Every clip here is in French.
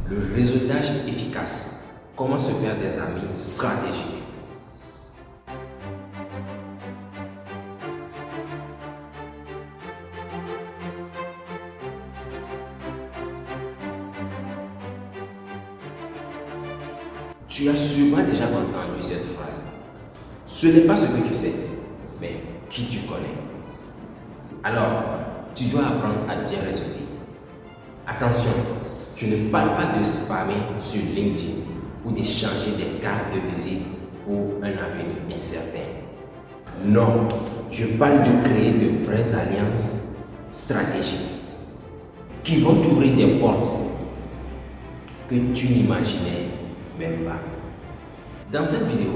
Le réseautage efficace. Comment se faire des amis stratégiques. Tu as sûrement déjà entendu cette phrase. Ce n'est pas ce que tu sais, mais qui tu connais. Alors, tu dois apprendre à bien raisonner. Attention, je ne parle pas de spammer sur LinkedIn ou d'échanger des cartes de visite pour un avenir incertain. Non, je parle de créer de vraies alliances stratégiques qui vont t'ouvrir des portes que tu n'imaginais même pas. Dans cette vidéo,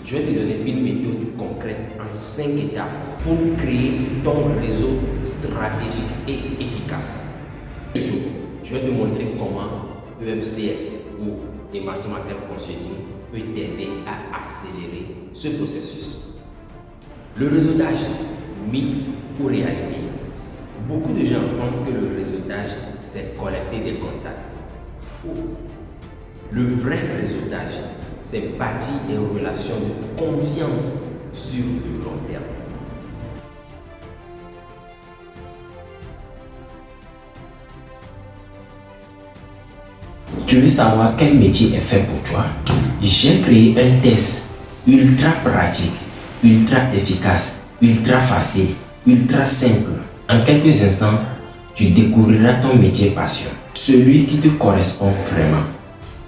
je vais te donner une méthode concrète en 5 étapes pour créer ton réseau stratégique et efficace. Je vais te montrer comment EMCS ou Emerging Consulting peut t'aider à accélérer ce processus. Le réseautage, mythe ou réalité. Beaucoup de gens pensent que le réseautage, c'est collecter des contacts. Faux. Le vrai réseautage, c'est bâtir des relations de confiance sur le long terme. Tu veux savoir quel métier est fait pour toi? J'ai créé un test ultra pratique, ultra efficace, ultra facile, ultra simple. En quelques instants, tu découvriras ton métier passion, celui qui te correspond vraiment.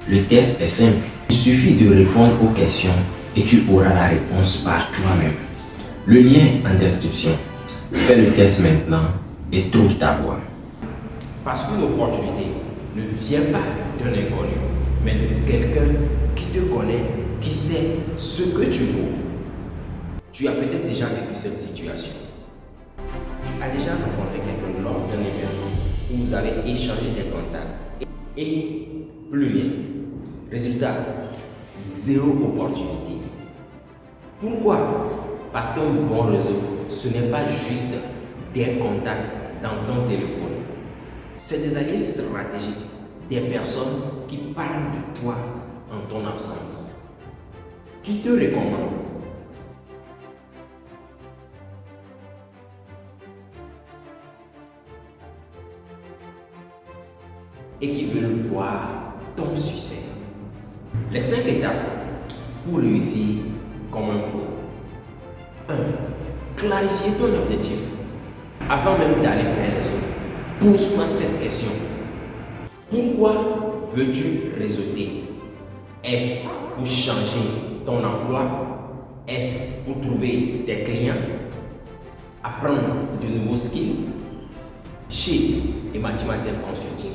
Le test est simple. Il suffit de répondre aux questions et tu auras la réponse par toi-même. Le lien en description. Fais le test maintenant et trouve ta voie. Parce qu'une opportunité ne vient pas d'un inconnu, mais de quelqu'un qui te connaît, qui sait ce que tu vaux. Tu as peut-être déjà vécu cette situation. Tu as déjà rencontré quelqu'un lors d'un événement où vous avez échangé des contacts et plus rien. Résultat, zéro opportunité. Pourquoi? Parce qu'un bon réseau, ce n'est pas juste des contacts dans ton téléphone. C'est des alliés stratégiques, des personnes qui parlent de toi en ton absence, qui te recommandent. Et qui veulent voir ton succès. Les 5 étapes pour réussir comme un pro. 1. Clarifier ton objectif. Avant même d'aller vers les autres, pose-toi cette question. Pourquoi veux-tu réseauter? Est-ce pour changer ton emploi? Est-ce pour trouver des clients? Apprendre de nouveaux skills? Chez Emerging Consulting,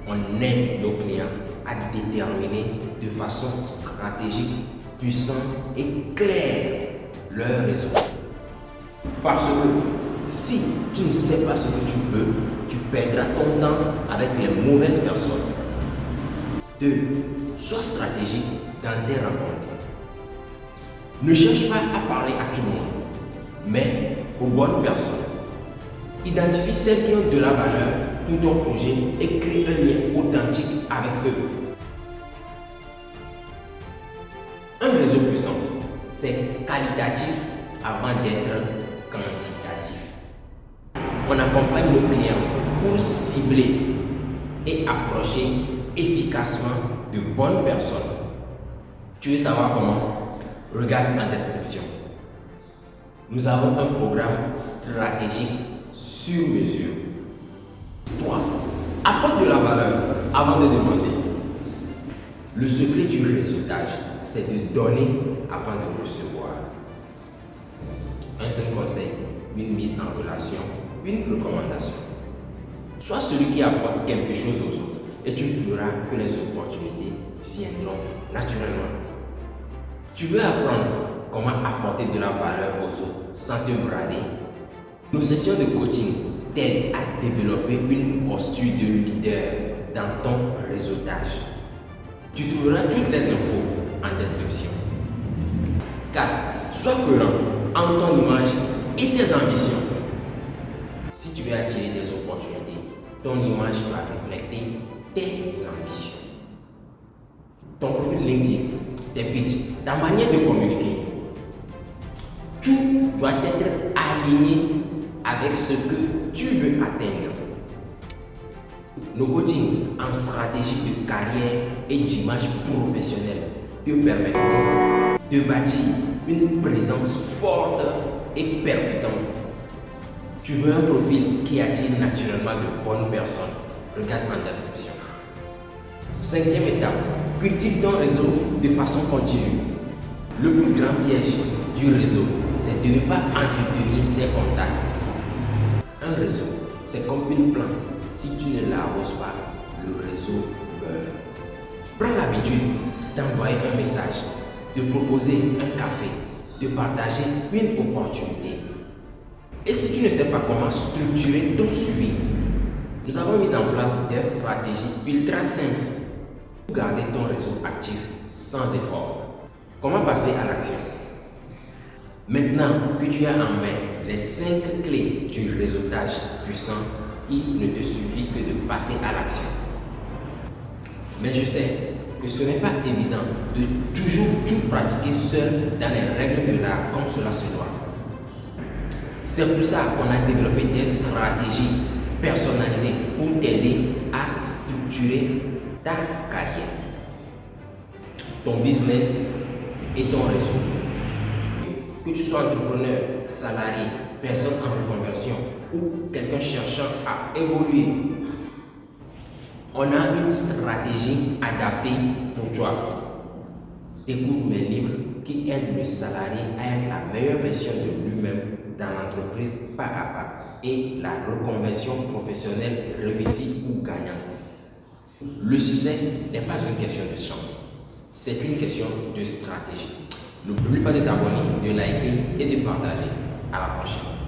on aide nos clients à déterminer de façon stratégique, puissante et claire leur réseau. Parce que si tu ne sais pas ce que tu veux, tu perdras ton temps avec les mauvaises personnes. 2. Sois stratégique dans tes rencontres. Ne cherche pas à parler à tout le monde, mais aux bonnes personnes. Identifie celles qui ont de la valeur pour ton projet et crée un lien authentique avec eux. Un réseau puissant, c'est qualitatif avant d'être quantitatif. On accompagne nos clients pour cibler et approcher efficacement de bonnes personnes. Tu veux savoir comment? Regarde en description. Nous avons un programme stratégique sur mesure. 3. Apporte de la valeur avant de demander. Le secret du réseautage, c'est de donner avant de recevoir. Un seul conseil, une mise en relation, une recommandation. Sois celui qui apporte quelque chose aux autres et tu verras que les opportunités viendront naturellement. Tu veux apprendre comment apporter de la valeur aux autres sans te brader? Nos sessions de coaching t'aident à développer une posture de leader dans ton réseautage. Tu trouveras toutes les infos en description. 4. Sois cohérent en ton image et tes ambitions. Si tu veux attirer des opportunités, ton image doit refléter tes ambitions. Ton profil LinkedIn, tes pitchs, ta manière de communiquer, tout doit être aligné avec ce que tu veux atteindre. Nos coachings en stratégie de carrière et d'image professionnelle te permettront de bâtir une présence forte et percutante. Tu veux un profil qui attire naturellement de bonnes personnes. Regarde ma description. 5e étape, cultive ton réseau de façon continue. Le plus grand piège du réseau, c'est de ne pas entretenir ses contacts. Un réseau, c'est comme une plante. Si tu ne l'arroses pas, le réseau meurt. Prends l'habitude d'envoyer un message, de proposer un café, de partager une opportunité. Et si tu ne sais pas comment structurer ton suivi, nous avons mis en place des stratégies ultra simples pour garder ton réseau actif sans effort. Comment passer à l'action? Maintenant que tu as en main les 5 clés du réseautage puissant, il ne te suffit que de passer à l'action. Mais je sais que ce n'est pas évident de toujours tout pratiquer seul dans les règles de l'art comme cela se doit. C'est pour ça qu'on a développé des stratégies personnalisées pour t'aider à structurer ta carrière, ton business et ton réseau. Que tu sois entrepreneur, salarié, personne en reconversion ou quelqu'un cherchant à évoluer, on a une stratégie adaptée pour toi. Découvre mes livres qui aident le salarié à être la meilleure version de lui-même dans l'entreprise pas à pas et la reconversion professionnelle réussie ou gagnante. Le succès n'est pas une question de chance, c'est une question de stratégie. N'oublie pas de t'abonner, de liker et de partager. À la prochaine.